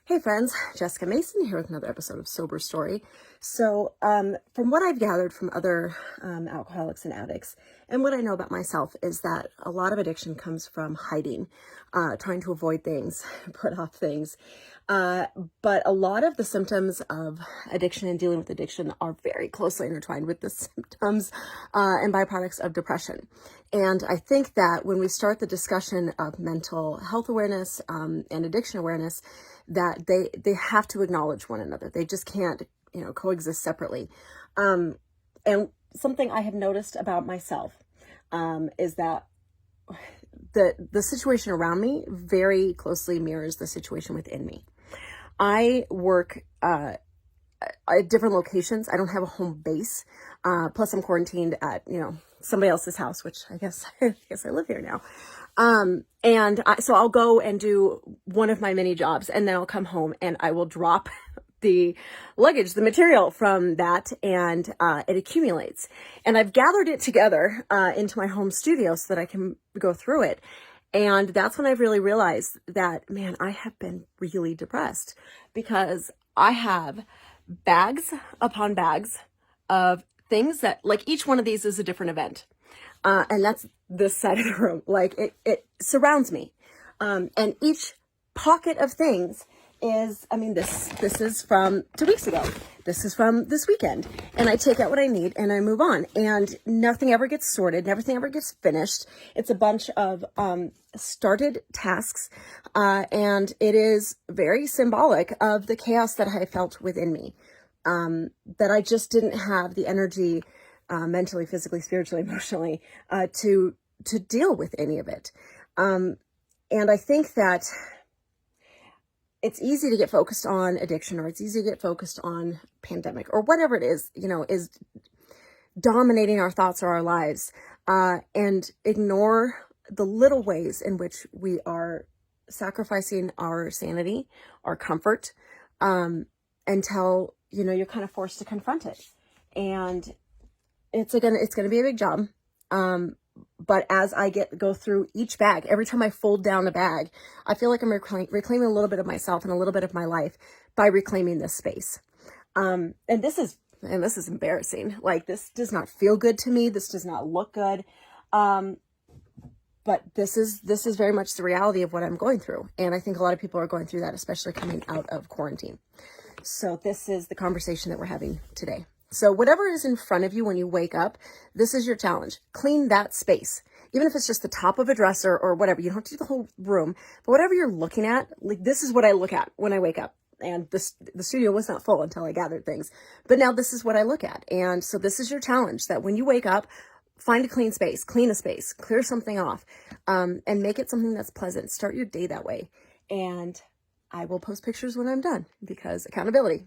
Hey friends, Jessica Mason here with another episode of Sober Story. So from what I've gathered from other alcoholics and addicts, and what I know about myself is that a lot of addiction comes from hiding, trying to avoid things, put off things. But a lot of the symptoms of addiction and dealing with addiction are very closely intertwined with the symptoms and byproducts of depression. And I think that when we start the discussion of mental health awareness and addiction awareness, that they have to acknowledge one another. They just can't, coexist separately. And something I have noticed about myself is that the situation around me very closely mirrors the situation within me. I work at different locations. I don't have a home base. Plus I'm quarantined at, somebody else's house, which I guess I live here now. So I'll go and do one of my many jobs, and then I'll come home and I will drop the luggage, the material from that, and it accumulates. And I've gathered it together into my home studio so that I can go through it. And that's when I've really realized that, man, I have been really depressed because I have bags upon bags of things that, like, each one of these is a different event. And that's this side of the room. Like it surrounds me. And each pocket of things is, this is from 2 weeks ago. This is from this weekend. And I take out what I need and I move on, and nothing ever gets sorted. Everything ever gets finished. It's a bunch of, started tasks. And it is very symbolic of the chaos that I felt within me. That I just didn't have the energy, mentally, physically, spiritually, emotionally, to deal with any of it. And I think that it's easy to get focused on addiction, or it's easy to get focused on pandemic, or whatever it is, is dominating our thoughts or our lives, and ignore the little ways in which we are sacrificing our sanity, our comfort, until, you're kind of forced to confront it. And it's going to be a big job. But as I go through each bag, every time I fold down a bag, I feel like I'm reclaiming a little bit of myself and a little bit of my life by reclaiming this space. And this is embarrassing. Like, this does not feel good to me. This does not look good. But this is very much the reality of what I'm going through. And I think a lot of people are going through that, especially coming out of quarantine. So this is the conversation that we're having today. So whatever is in front of you when you wake up, this is your challenge. Clean that space. Even if it's just the top of a dresser or whatever, you don't have to do the whole room, but whatever you're looking at, like, this is what I look at when I wake up. And the studio was not full until I gathered things, but now this is what I look at. And so this is your challenge, that when you wake up, find a clean space, clean a space, clear something off, and make it something that's pleasant. Start your day that way. And I will post pictures when I'm done, because accountability.